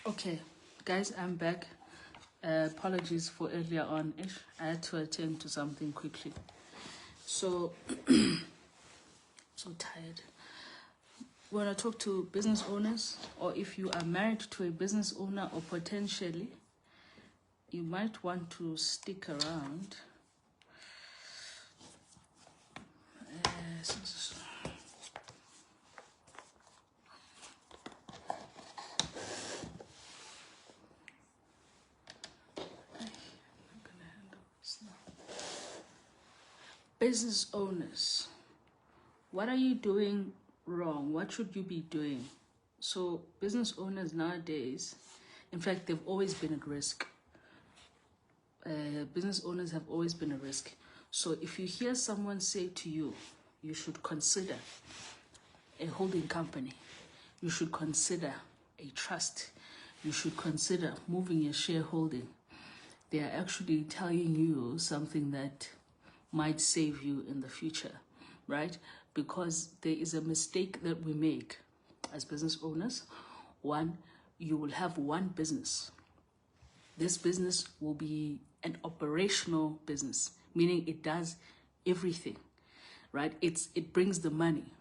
Okay, guys, I'm back. Apologies for earlier on. I had to attend to something quickly. So, so tired. When I talk to business owners, or if you are married to a business owner, or potentially, you might want to stick around. Business owners, what are you doing wrong? What should you be doing? So business owners nowadays, in fact, they've always been at risk. Business owners have always been at risk. So if you hear someone say to you, you should consider a holding company, you should consider a trust, you should consider moving your shareholding, they are actually telling you something that might save you in the future, right? Because there is a mistake that we make as business owners. One, you will have one business. This business will be an operational business, meaning it does everything, right? It brings the money.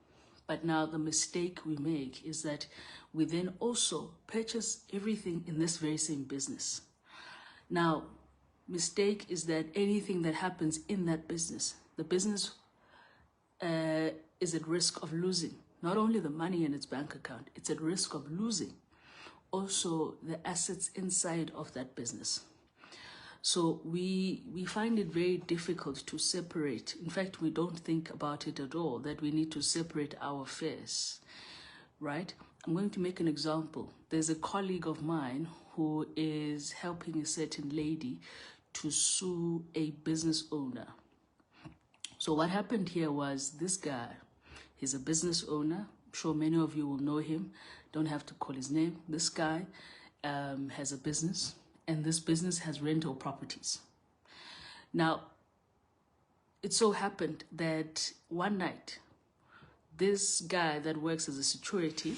But now the mistake we make is that we then also purchase everything in this very same business. Now, mistake is that anything that happens in that business, the business is at risk of losing not only the money in its bank account, it's at risk of losing also the assets inside of that business. So we find it very difficult to separate. In fact, we don't think about it at all, that we need to separate our affairs, right? I'm going to make an example. There's a colleague of mine who is helping a certain lady to sue a business owner. So what happened here was this guy, he's a business owner. I'm sure many of you will know him. Don't have to call his name. This guy has a business, and this business has rental properties. Now, it so happened that one night, this guy that works as a security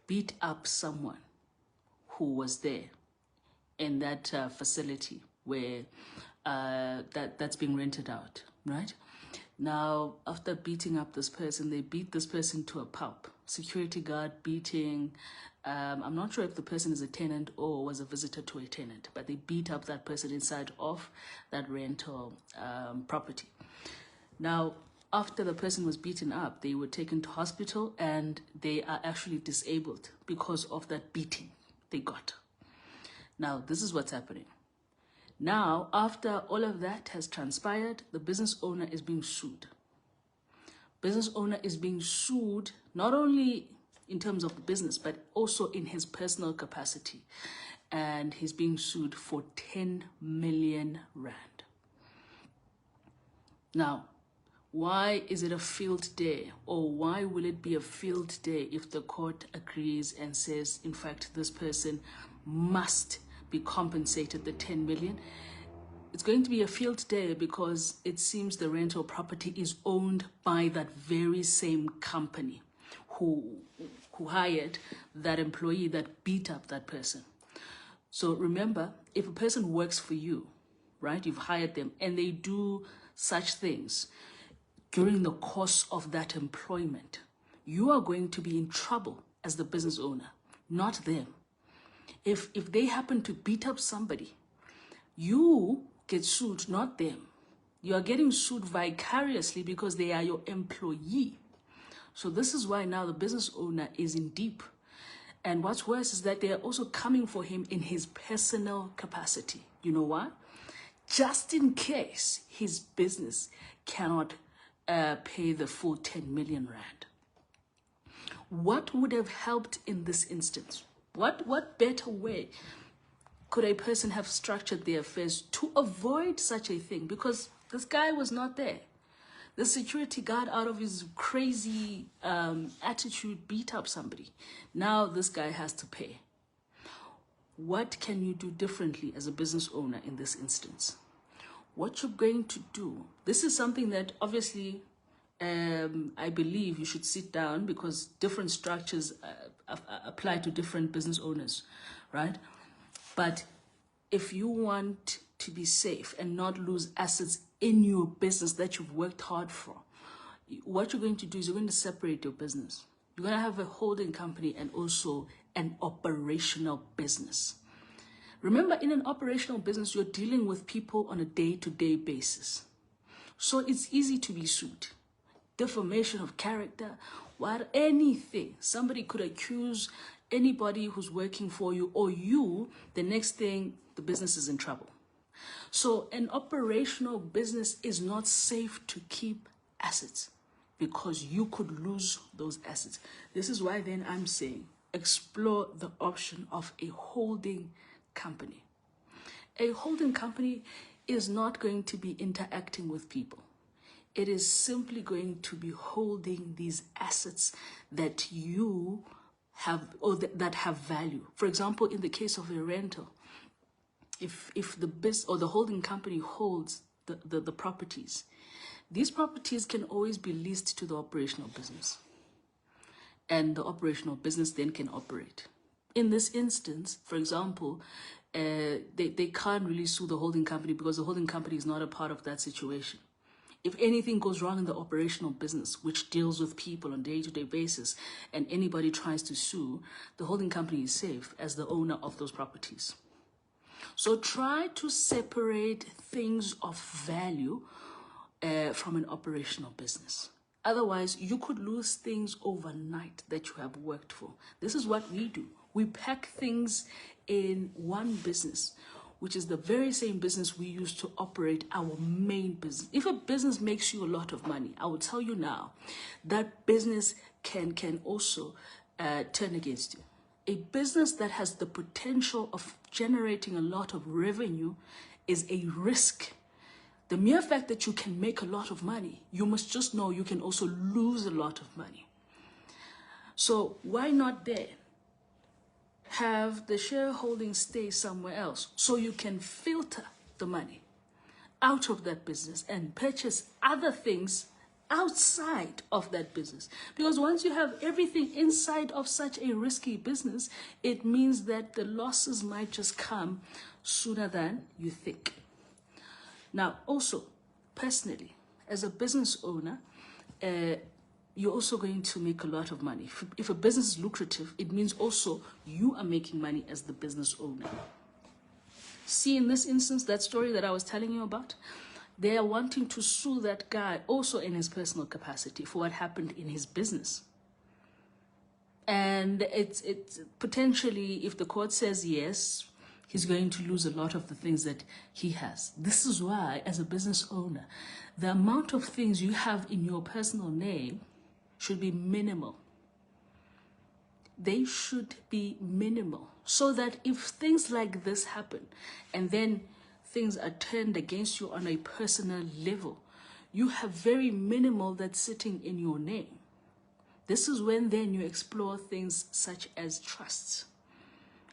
beat up someone who was there in that facility where that's being rented out, right? Now, after beating up this person, they beat this person to a pulp. Security guard beating, I'm not sure if the person is a tenant or was a visitor to a tenant, but they beat up that person inside of that rental property. Now, after the person was beaten up, they were taken to hospital and they are actually disabled because of that beating they got. Now, this is what's happening. Now, after all of that has transpired, the business owner is being sued. Business owner is being sued not only in terms of the business, but also in his personal capacity. And he's being sued for 10 million rand. Now, why is it a field day, or why will it be a field day if the court agrees and says, in fact, this person must be compensated the 10 million? It's going to be a field day because it seems the rental property is owned by that very same company who hired that employee that beat up that person. So remember, if a person works for you, right, you've hired them and they do such things during the course of that employment, you are going to be in trouble as the business owner, not them. If they happen to beat up somebody, you get sued, not them. You are getting sued vicariously because they are your employee. So this is why now the business owner is in deep. And what's worse is that they are also coming for him in his personal capacity. You know why? Just in case his business cannot pay the full 10 million rand. What would have helped in this instance? What better way could a person have structured their affairs to avoid such a thing? Because this guy was not there. The security guard, out of his crazy attitude, beat up somebody. Now this guy has to pay. What can you do differently as a business owner in this instance? What you're going to do, this is something that obviously I believe you should sit down, because different structures apply to different business owners, right? But if you want to be safe and not lose assets in your business that you've worked hard for, what you're going to do is you're going to separate your business. You're going to have a holding company and also an operational business. Remember, in an operational business, you're dealing with people on a day-to-day basis. So it's easy to be sued. Defamation of character, anything. Somebody could accuse anybody who's working for you or you, the next thing, the business is in trouble. So an operational business is not safe to keep assets because you could lose those assets. This is why then I'm saying explore the option of a holding company. A holding company is not going to be interacting with people. It is simply going to be holding these assets that you have or that have value. For example, in the case of a rental, if the business or the holding company holds the properties, these properties can always be leased to the operational business, and the operational business then can operate. In this instance, for example, they can't really sue the holding company because the holding company is not a part of that situation. If anything goes wrong in the operational business, which deals with people on a day-to-day basis, and anybody tries to sue, the holding company is safe as the owner of those properties. So try to separate things of value from an operational business. Otherwise, you could lose things overnight that you have worked for. This is what we do. We pack things in one business, which is the very same business we use to operate our main business. If a business makes you a lot of money, I will tell you now, that business can also turn against you. A business that has the potential of generating a lot of revenue is a risk. The mere fact that you can make a lot of money, you must just know you can also lose a lot of money. So why not there? Have the shareholding stay somewhere else so you can filter the money out of that business and purchase other things outside of that business. Because once you have everything inside of such a risky business, it means that the losses might just come sooner than you think. Now, also, personally, as a business owner, you're also going to make a lot of money. If a business is lucrative, it means also you are making money as the business owner. See, in this instance, that story that I was telling you about, they are wanting to sue that guy also in his personal capacity for what happened in his business. And it's potentially, if the court says yes, he's going to lose a lot of the things that he has. This is why, as a business owner, the amount of things you have in your personal name should be minimal. They should be minimal, so that if things like this happen and then things are turned against you on a personal level, you have very minimal that's sitting in your name. This is when then you explore things such as trusts.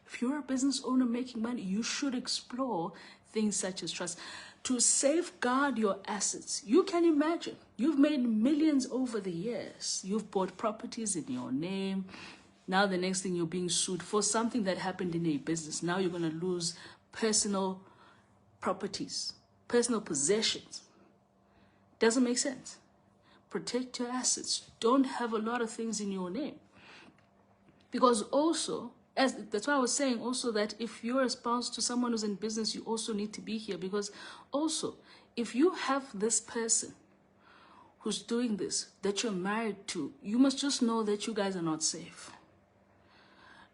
If you're a business owner making money, you should explore things such as trusts to safeguard your assets. You can imagine, you've made millions over the years. You've bought properties in your name. Now the next thing, you're being sued for something that happened in a business. Now you're going to lose personal properties, personal possessions. Doesn't make sense. Protect your assets. Don't have a lot of things in your name. Because also, that's why I was saying also that if you're a spouse to someone who's in business, you also need to be here. Because also, if you have this person who's doing this, that you're married to, you must just know that you guys are not safe.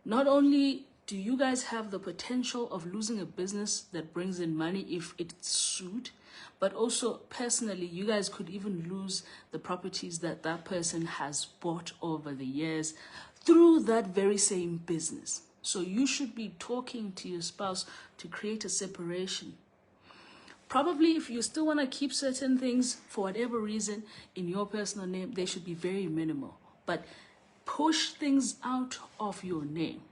Not only do you guys have the potential of losing a business that brings in money if it's sued? But also, personally, you guys could even lose the properties that that person has bought over the years through that very same business. So you should be talking to your spouse to create a separation. Probably if you still want to keep certain things for whatever reason in your personal name, they should be very minimal. But push things out of your name.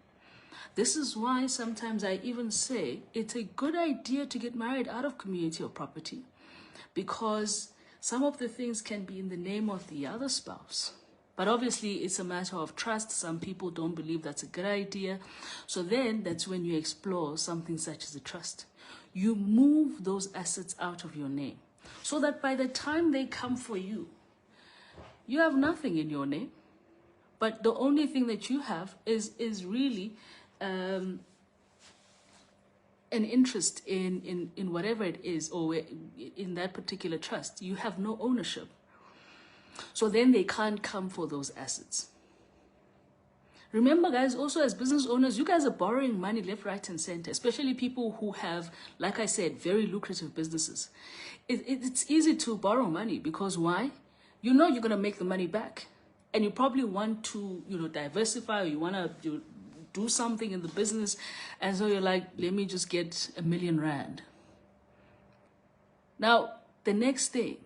This is why sometimes I even say it's a good idea to get married out of community or property, because some of the things can be in the name of the other spouse. But obviously, it's a matter of trust. Some people don't believe that's a good idea. So then that's when you explore something such as a trust. You move those assets out of your name so that by the time they come for you, you have nothing in your name. But the only thing that you have is really an interest in whatever it is, or in that particular trust. You have no ownership. So then they can't come for those assets. Remember, guys, also as business owners, you guys are borrowing money left, right, and center, especially people who have, like I said, very lucrative businesses. It's easy to borrow money because why? You know you're going to make the money back. And you probably want to, diversify, or you want to do something in the business. And so you're like, let me just get R1 million. Now, the next day,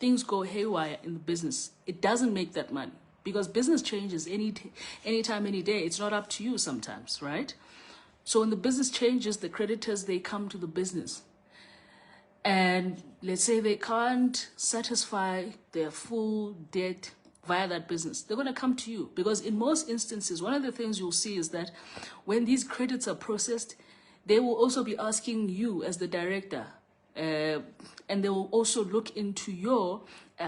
things go haywire in the business. It doesn't make that money because business changes anytime, any day. It's not up to you sometimes, right? So when the business changes, the creditors, they come to the business. And let's say they can't satisfy their full debt via that business. They're going to come to you because in most instances, one of the things you'll see is that when these credits are processed, they will also be asking you as the director, and they will also look into your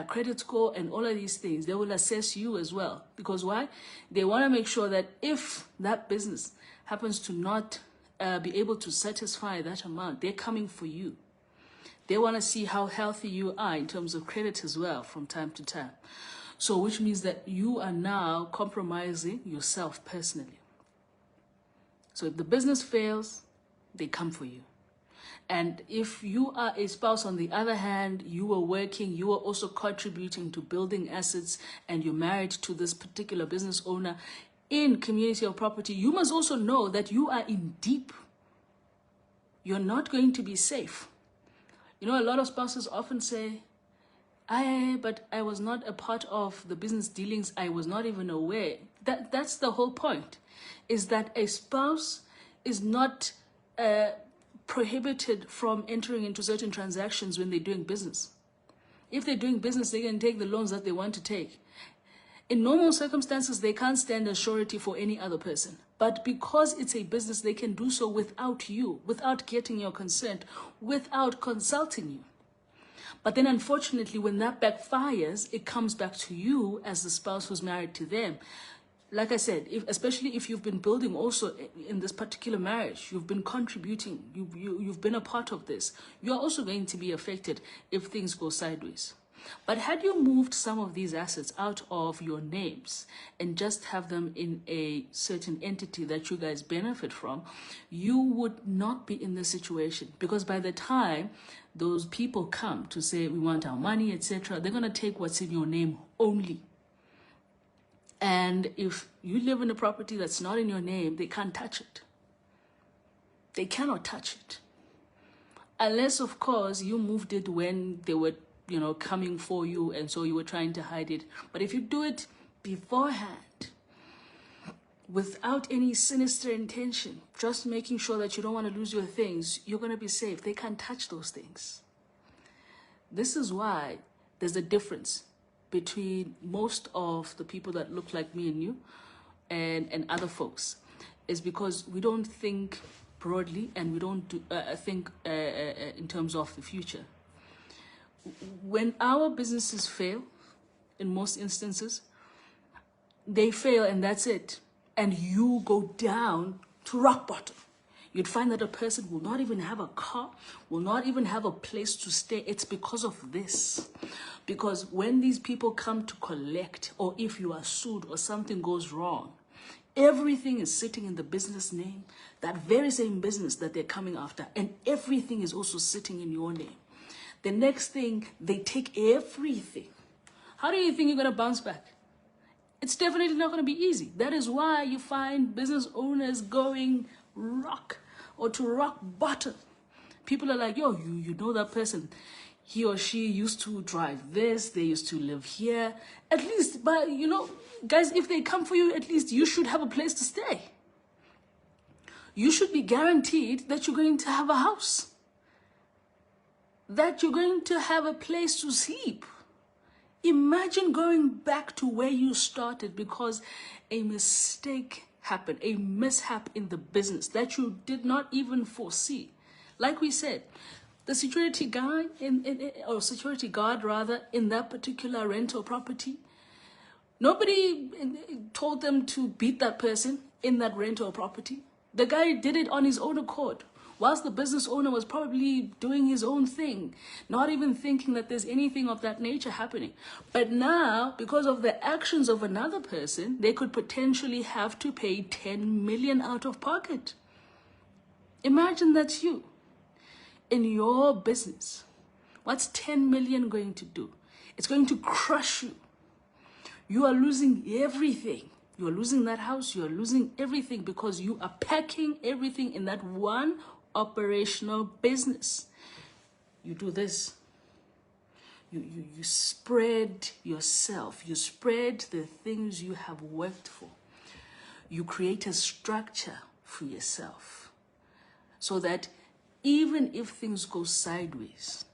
credit score and all of these things. They will assess you as well. Because why? They want to make sure that if that business happens to not be able to satisfy that amount, they're coming for you. They want to see how healthy you are in terms of credit as well from time to time. So which means that you are now compromising yourself personally. So if the business fails, they come for you. And if you are a spouse, on the other hand, you are working, you are also contributing to building assets, and you're married to this particular business owner in community or property, you must also know that you are in deep. You're not going to be safe. A lot of spouses often say, but I was not a part of the business dealings. I was not even aware. That's the whole point, is that a spouse is not prohibited from entering into certain transactions when they're doing business. If they're doing business, they can take the loans that they want to take. In normal circumstances, they can't stand as surety for any other person. But because it's a business, they can do so without you, without getting your consent, without consulting you. But then unfortunately, when that backfires, it comes back to you as the spouse who's married to them. Like I said, especially if you've been building also in this particular marriage, you've been contributing, you've been a part of this, you're also going to be affected if things go sideways. But had you moved some of these assets out of your names and just have them in a certain entity that you guys benefit from, you would not be in this situation. Because by the time those people come to say, we want our money, etc., they're going to take what's in your name only. And if you live in a property that's not in your name, they can't touch it. They cannot touch it. Unless, of course, you moved it when they were, coming for you, and so you were trying to hide it. But if you do it beforehand, without any sinister intention, just making sure that you don't want to lose your things, you're going to be safe. They can't touch those things. This is why there's a difference between most of the people that look like me and you and other folks, is because we don't think broadly, and we don't think in terms of the future. When our businesses fail, in most instances, they fail and that's it. And you go down to rock bottom. You'd find that a person will not even have a car, will not even have a place to stay. It's because of this. Because when these people come to collect, or if you are sued or something goes wrong, Everything is sitting in the business name, that very same business that they're coming after, and everything is also sitting in your name. The next thing, they take everything. How do you think you're going to bounce back? It's definitely not going to be easy. That is why you find business owners going rock bottom. People are like, yo, you know that person. He or she used to drive this. They used to live here. At least, but guys, if they come for you, at least you should have a place to stay. You should be guaranteed that you're going to have a house, that you're going to have a place to sleep. Imagine going back to where you started because a mistake happened, a mishap in the business that you did not even foresee. Like we said, the security guy or security guard rather in that particular rental property, nobody told them to beat that person in that rental property. The guy did it on his own accord, whilst the business owner was probably doing his own thing, not even thinking that there's anything of that nature happening. But now, because of the actions of another person, they could potentially have to pay 10 million out of pocket. Imagine that's you in your business. What's 10 million going to do? It's going to crush you. You are losing everything. You are losing that house. You are losing everything because you are packing everything in that one operational business. You do this. You spread yourself. You spread the things you have worked for. You create a structure for yourself so that even if things go sideways,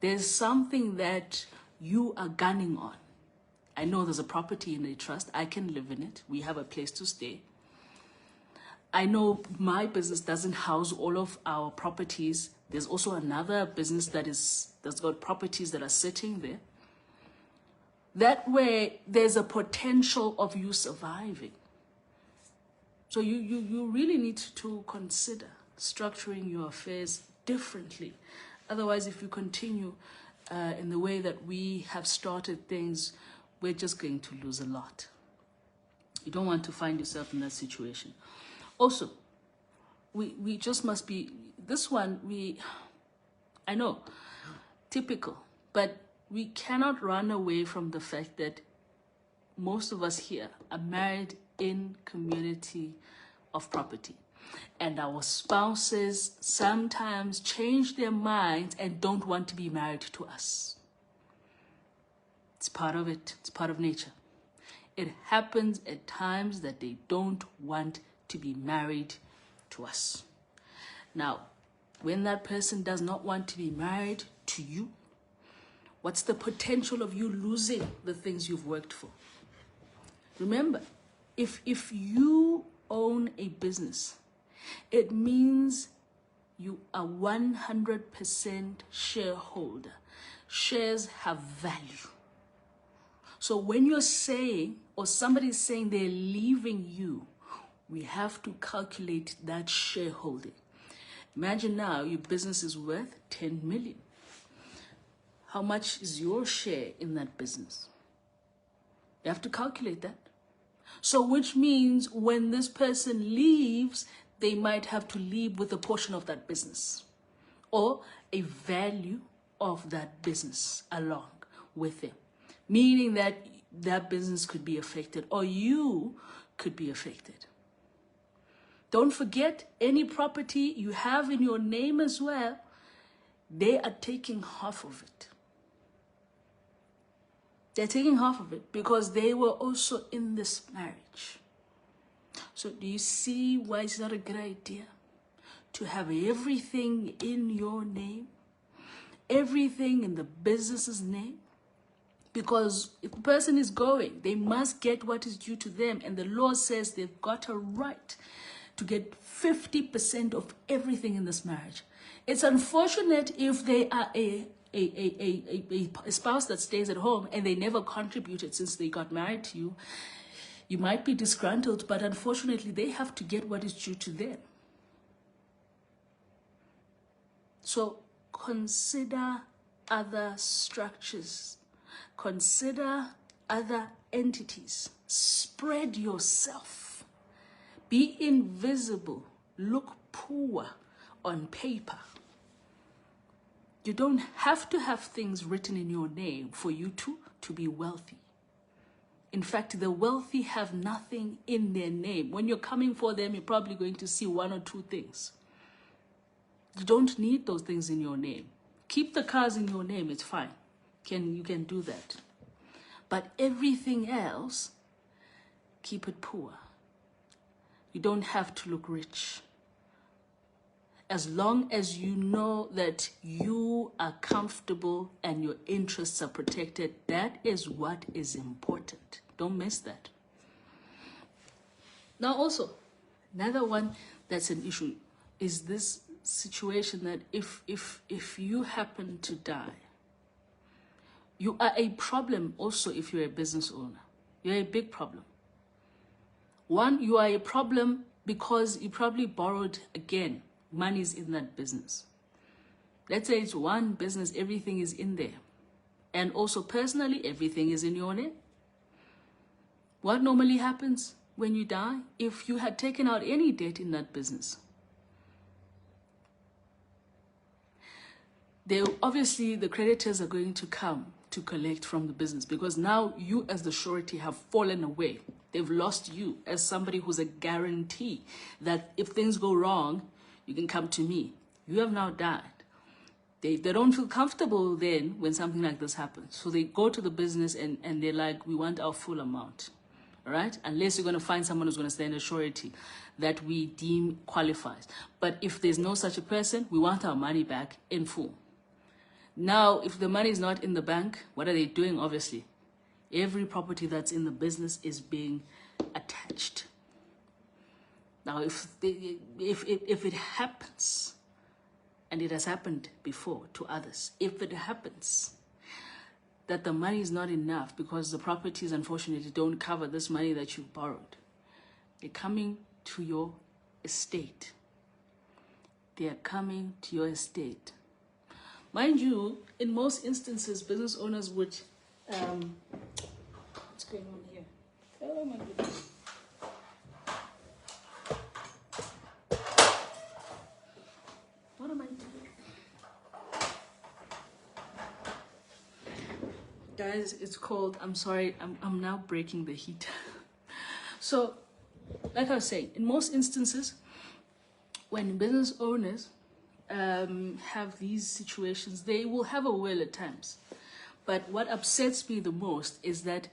there's something that you are gunning on. I know there's a property in a trust. I can live in it. We have a place to stay. I know my business doesn't house all of our properties. There's also another business that's got properties that are sitting there. That way, there's a potential of you surviving. So you really need to consider structuring your affairs differently. Otherwise, if you continue in the way that we have started things, we're just going to lose a lot. You don't want to find yourself in that situation. Also, we just must be, this one, I know, typical, but we cannot run away from the fact that most of us here are married in community of property. And our spouses sometimes change their minds and don't want to be married to us. It's part of it. It's part of nature. It happens at times that they don't want to be married to us. Now, when that person does not want to be married to you, what's the potential of you losing the things you've worked for? Remember, if you own a business, it means you are 100% shareholder. Shares have value. So when you're saying, or somebody's saying they're leaving you, we have to calculate that shareholding. Imagine now your business is worth 10 million. How much is your share in that business? You have to calculate that. So which means when this person leaves, they might have to leave with a portion of that business or a value of that business along with them. Meaning that that business could be affected or you could be affected. Don't forget, any property you have in your name as well, they are taking half of it. They're taking half of it because they were also in this marriage. So do you see why it's not a good idea to have everything in your name? Everything in the business's name? Because if the person is going, they must get what is due to them. And the law says they've got a right to get 50% of everything in this marriage. It's unfortunate if they are a spouse that stays at home and they never contributed since they got married to you. You might be disgruntled, but unfortunately they have to get what is due to them. So consider other structures. Consider other entities. Spread yourself. Be invisible. Look poor on paper. You don't have to have things written in your name for you to be wealthy. In fact, the wealthy have nothing in their name. When you're coming for them, you're probably going to see one or two things. You don't need those things in your name. Keep the cars in your name, it's fine. You can do that. But everything else, keep it poor. You don't have to look rich. As long as you know that you are comfortable and your interests are protected, that is what is important. Don't miss that. Now also, another one that's an issue is this situation that if you happen to die, you are a problem also if you're a business owner. You're a big problem. One, you are a problem because you probably borrowed again. Money's in that business. Let's say it's one business, everything is in there. And also personally, everything is in your name. What normally happens when you die? If you had taken out any debt in that business, obviously the creditors are going to come to collect from the business because now you as the surety have fallen away. They've lost you as somebody who's a guarantee that if things go wrong, you can come to me. You have now died. They don't feel comfortable then when something like this happens. So they go to the business and they're like, we want our full amount, all right? Unless you're going to find someone who's going to stand a surety that we deem qualifies. But if there's no such a person, we want our money back in full. Now, if the money is not in the bank, what are they doing? Obviously, every property that's in the business is being attached. Now, if it happens, and it has happened before to others, if it happens that the money is not enough because the properties unfortunately don't cover this money that you've borrowed, they're coming to your estate. They are coming to your estate. Mind you, in most instances, business owners would, what's going on here? Oh my goodness. What am I doing? Guys, it's cold. I'm sorry. I'm now breaking the heat. So, like I was saying, in most instances, when business owners have these situations, they will have a will at times. But what upsets me the most is that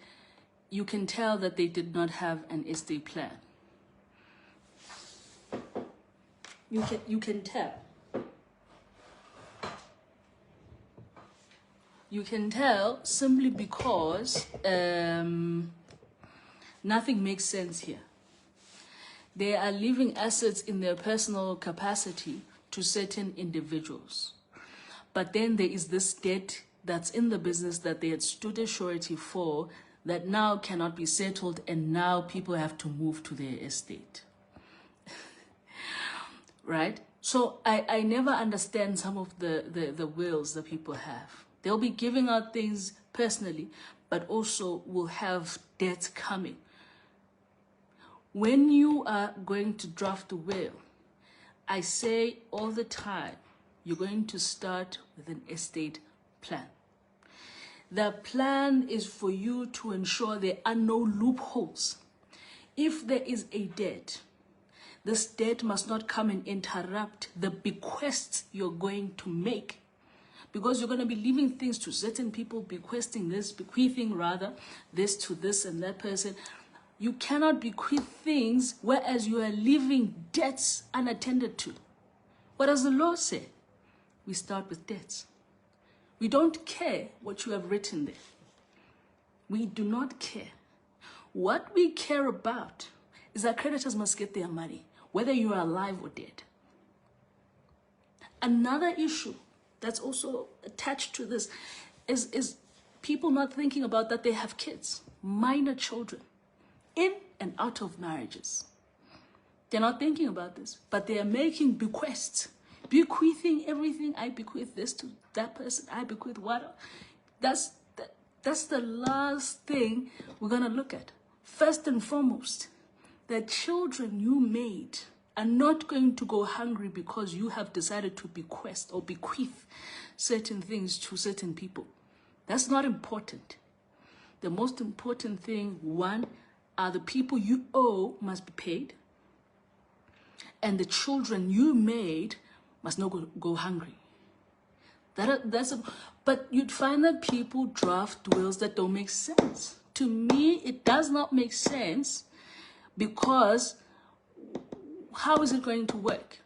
you can tell that they did not have an estate plan. You can tell. You can tell simply because nothing makes sense here. They are leaving assets in their personal capacity to certain individuals. But then there is this debt that's in the business that they had stood a surety for that now cannot be settled, and now people have to move to their estate. Right? So I never understand some of the wills that people have. They'll be giving out things personally, but also will have debts coming. When you are going to draft a will, I say all the time, you're going to start with an estate plan. The plan is for you to ensure there are no loopholes. If there is a debt, this debt must not come and interrupt the bequests you're going to make. Because you're going to be leaving things to certain people, bequeathing this to this and that person. You cannot bequeath things whereas you are leaving debts unattended to. What does the law say? We start with debts. We don't care what you have written there. We do not care. What we care about is that creditors must get their money, whether you are alive or dead. Another issue that's also attached to this is people not thinking about that they have kids, minor children, in and out of marriages. They're not thinking about this, but they are making bequests, bequeathing everything. I bequeath this to that person. I bequeath what? That's the last thing we're going to look at. First and foremost, the children you made are not going to go hungry because you have decided to bequest or bequeath certain things to certain people. That's not important. The most important thing, one, are the people you owe must be paid, and the children you made must not go hungry. But you'd find that people draft wills that don't make sense. To me, it does not make sense, because how is it going to work?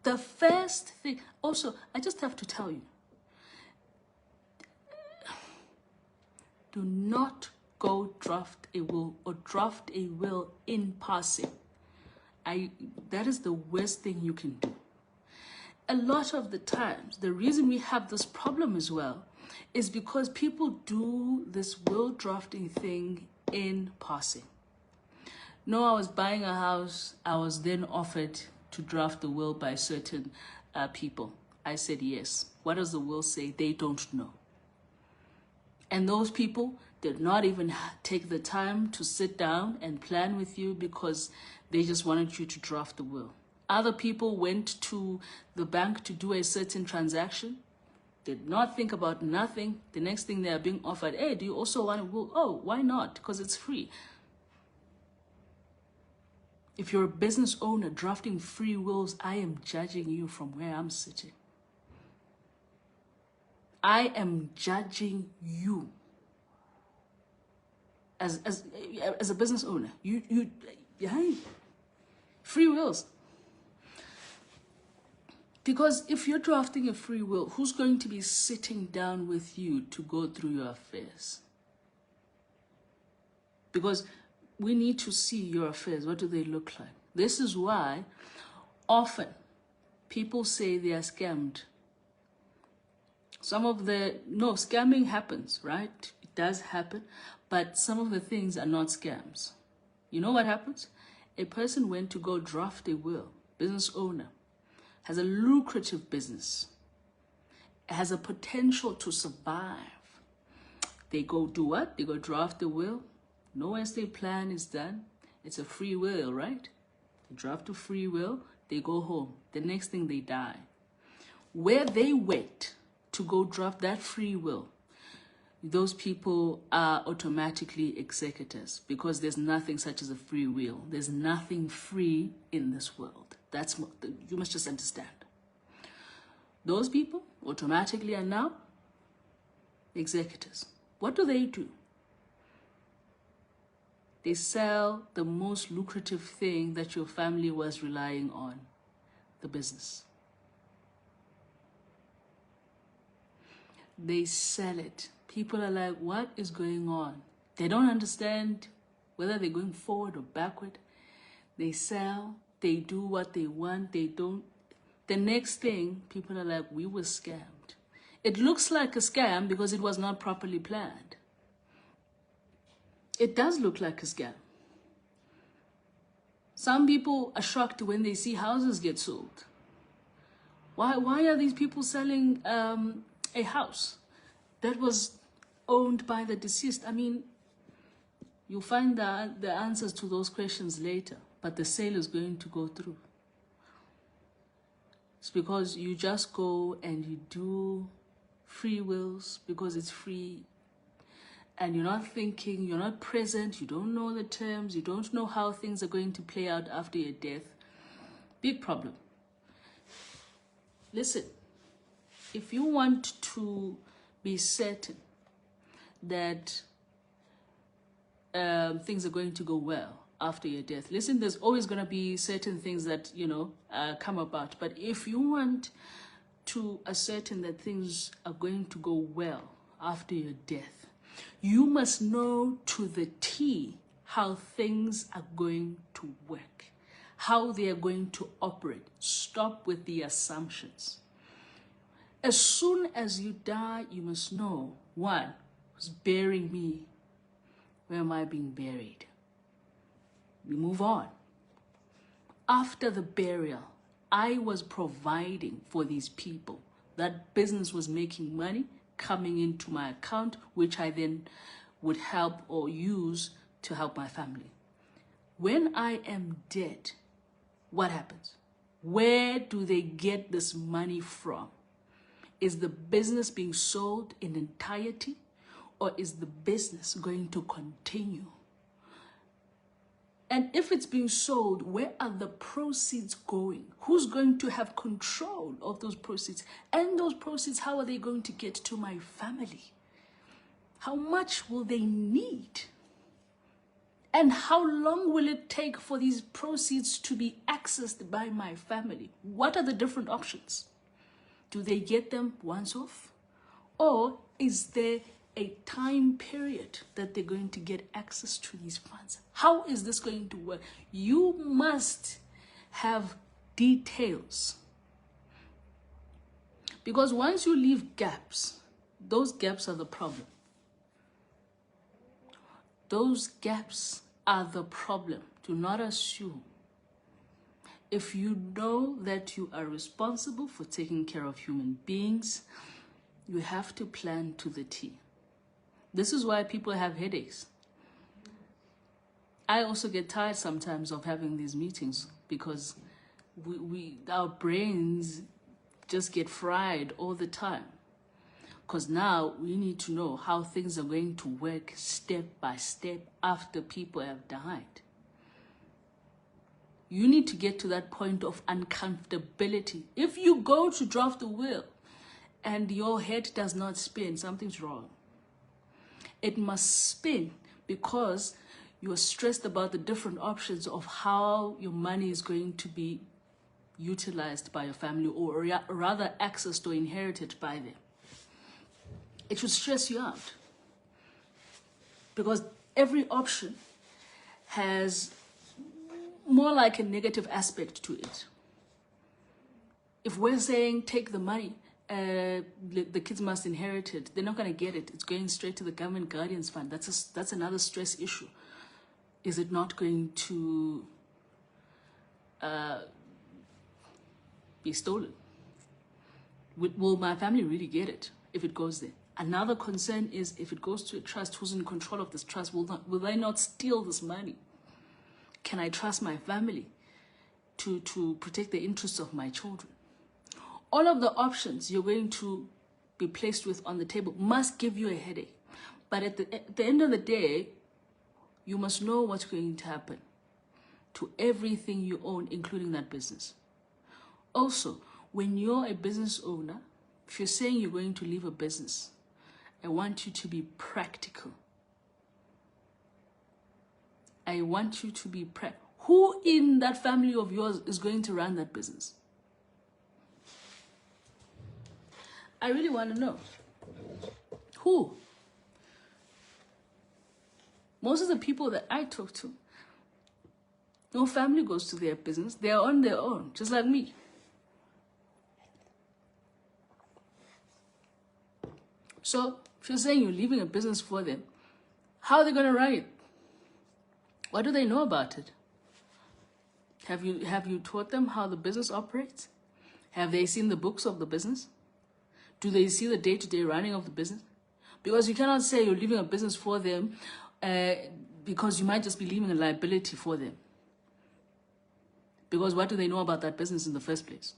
The first thing, also, I just have to tell you, do not go draft a will or draft a will in passing. That is the worst thing you can do. A lot of the times, the reason we have this problem as well is because people do this will drafting thing in passing. No, I was buying a house. I was then offered to draft the will by certain people. I said yes. What does the will say? They don't know. And those people did not even take the time to sit down and plan with you because they just wanted you to draft the will. Other people went to the bank to do a certain transaction, did not think about nothing. The next thing they are being offered, hey, do you also want a will? Oh, why not? Because it's free. If you're a business owner drafting free wills, I am judging you from where I'm sitting. I am judging you as a business owner. Free wills. Because if you're drafting a free will, who's going to be sitting down with you to go through your affairs? Because we need to see your affairs. What do they look like? This is why often people say they are scammed. Scamming happens, right? It does happen, but some of the things are not scams. You know what happens? A person went to go draft a will, business owner, has a lucrative business, has a potential to survive. They go do what? They go draft the will. No estate plan is done. It's a free will, right? They draft a free will, they go home. The next thing, they die. Where they wait to go draft that free will, those people are automatically executors, because there's nothing such as a free will. There's nothing free in this world. You must just understand. Those people automatically are now executors. What do? They sell the most lucrative thing that your family was relying on, the business. They sell it. People are like, what is going on? They don't understand whether they're going forward or backward. They sell, they do what they want, they don't. The next thing, people are like, we were scammed. It looks like a scam because it was not properly planned. It does look like a scam. Some people are shocked when they see houses get sold. Why are these people selling a house that was owned by the deceased? I mean, you'll find the answers to those questions later, but the sale is going to go through. It's because you just go and you do free wills because it's free, and you're not thinking, you're not present, you don't know the terms, you don't know how things are going to play out after your death. Big problem. Listen, if you want to be certain that things are going to go well after your death, listen, there's always going to be certain things that, come about. But if you want to ascertain that things are going to go well after your death, you must know to the T how things are going to work, how they are going to operate. Stop with the assumptions. As soon as you die, you must know, one, who's burying me? Where am I being buried? We move on. After the burial, I was providing for these people. That business was making money coming into my account, which I then would help or use to help my family. When I am dead, what happens? Where do they get this money from? Is the business being sold in entirety, or is the business going to continue? And if it's being sold, where are the proceeds going? Who's going to have control of those proceeds? And those proceeds, how are they going to get to my family? How much will they need? And how long will it take for these proceeds to be accessed by my family? What are the different options? Do they get them once off? Or is there a time period that they're going to get access to these funds? How is this going to work? You must have details. Because once you leave gaps, those gaps are the problem. Those gaps are the problem. Do not assume. If you know that you are responsible for taking care of human beings, you have to plan to the T. This is why people have headaches. I also get tired sometimes of having these meetings because our brains just get fried all the time. Because now we need to know how things are going to work step by step after people have died. You need to get to that point of uncomfortability. If you go to draft the will and your head does not spin, something's wrong. It must spin because you're stressed about the different options of how your money is going to be utilized by your family, or rather accessed or inherited by them. It should stress you out because every option has more like a negative aspect to it. If we're saying take the money, the kids must inherit it, they're not going to get it. It's going straight to the government guardians fund. That's another stress issue. Is it not going to be stolen? Will my family really get it if it goes there? Another concern is if it goes to a trust, who's in control of this trust? Will they not steal this money? Can I trust my family to protect the interests of my children? All of the options you're going to be placed with on the table must give you a headache. But at the end of the day, you must know what's going to happen to everything you own, including that business. Also, when you're a business owner, if you're saying you're going to leave a business, I want you to be practical. I want you to be practical. Who in that family of yours is going to run that business? I really want to know. Who? Most of the people that I talk to, no family goes to their business. They're on their own, just like me. So if you're saying you're leaving a business for them, how are they going to run it? What do they know about it? Have you taught them how the business operates? Have they seen the books of the business? Do they see the day-to-day running of the business? Because you cannot say you're leaving a business for them because you might just be leaving a liability for them. Because what do they know about that business in the first place?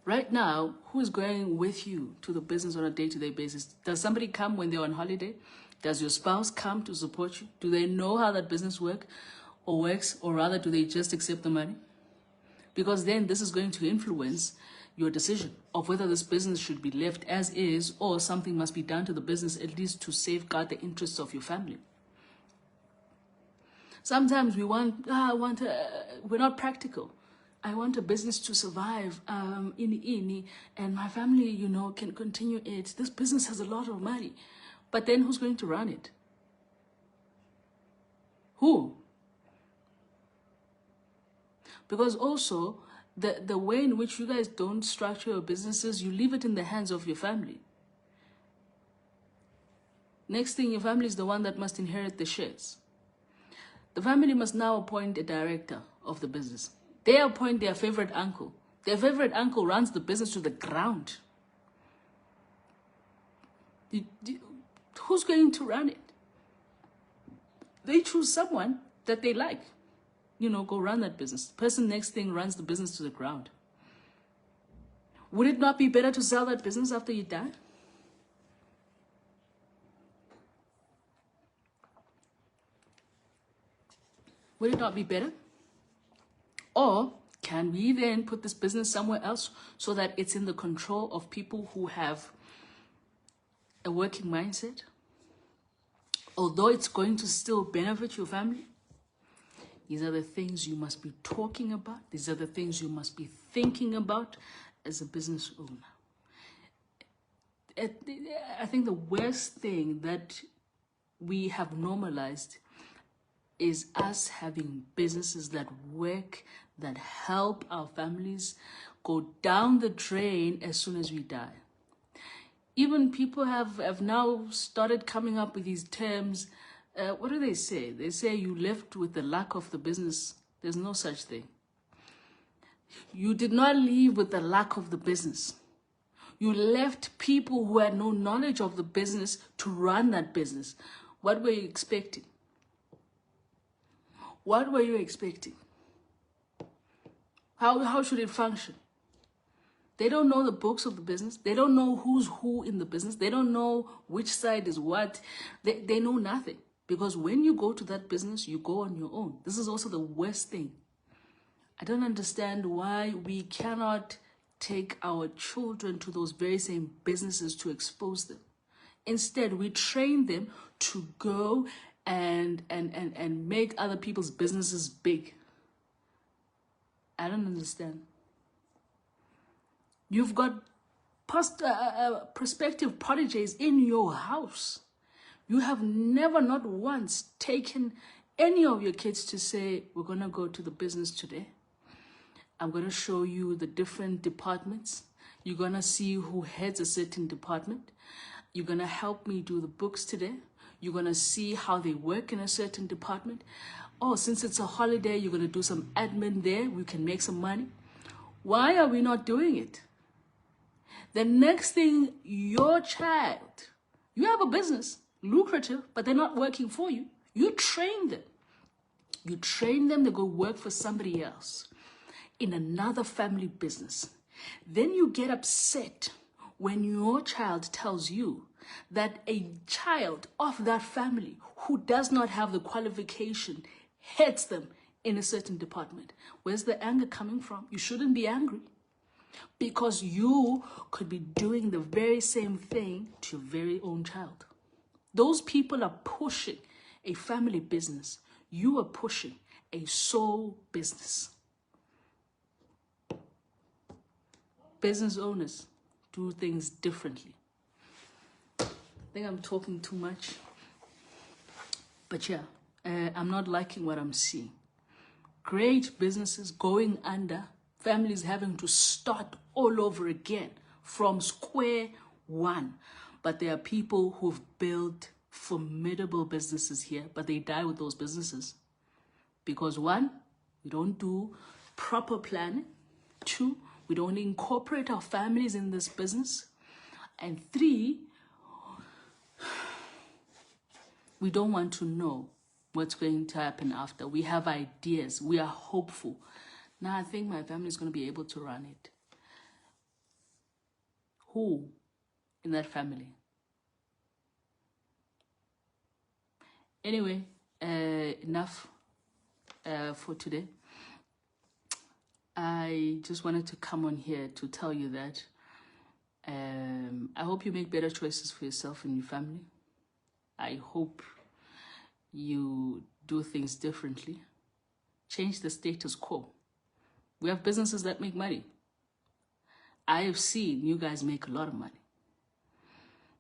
Right now, who is going with you to the business on a day-to-day basis? Does somebody come when they're on holiday? Does your spouse come to support you? Do they know how that business works, or rather, do they just accept the money? Because then this is going to influence your decision of whether this business should be left as is or something must be done to the business, at least to safeguard the interests of your family. Sometimes we're not practical. I want a business to survive and my family, can continue it. This business has a lot of money. But then who's going to run it? Who? Because also, the way in which you guys don't structure your businesses, you leave it in the hands of your family. Next thing, your family is the one that must inherit the shares. The family must now appoint a director of the business. They appoint their favorite uncle. Their favorite uncle runs the business to the ground. Who's going to run it? they choose someone that they like. Go run that business. The person next thing runs the business to the ground. Would it not be better to sell that business after you die? Would it not be better? Or can we then put this business somewhere else so that it's in the control of people who have a working mindset? Although it's going to still benefit your family, these are the things you must be talking about. These are the things you must be thinking about as a business owner. I think the worst thing that we have normalized is us having businesses that work, that help our families go down the drain as soon as we die. Even people have now started coming up with these terms. What do they say? They say you left with the lack of the business. There's no such thing. You did not leave with the lack of the business. You left people who had no knowledge of the business to run that business. What were you expecting? What were you expecting? How should it function? They don't know the books of the business. They don't know who's who in the business. They don't know which side is what. They know nothing. Because when you go to that business, you go on your own. This is also the worst thing. I don't understand why we cannot take our children to those very same businesses to expose them. Instead, we train them to go and make other people's businesses big. I don't understand. You've got prospective prodigies in your house. You have never, not once, taken any of your kids to say, we're going to go to the business today. I'm going to show you the different departments. You're going to see who heads a certain department. You're going to help me do the books today. You're going to see how they work in a certain department. Oh, since it's a holiday, you're going to do some admin there. We can make some money. Why are we not doing it? The next thing, your child, you have a business, lucrative, but they're not working for you. You train them. You train them to go work for somebody else in another family business. Then you get upset when your child tells you that a child of that family who does not have the qualification heads them in a certain department. Where's the anger coming from? You shouldn't be angry, because you could be doing the very same thing to your very own child. Those people are pushing a family business. You are pushing a soul business. Business owners do things differently. I think I'm talking too much. But yeah, I'm not liking what I'm seeing. Great businesses going under, families having to start all over again from square one. But there are people who've built formidable businesses here, but they die with those businesses. Because one, we don't do proper planning. Two, we don't incorporate our families in this business. And three, we don't want to know what's going to happen after. We have ideas. We are hopeful. Now I think my family is going to be able to run it. Who in that family? Anyway, enough for today. I just wanted to come on here to tell you that I hope you make better choices for yourself and your family. I hope you do things differently. Change the status quo. We have businesses that make money. I have seen you guys make a lot of money.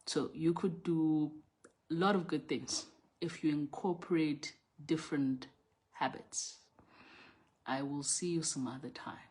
So you could do a lot of good things if you incorporate different habits. I will see you some other time.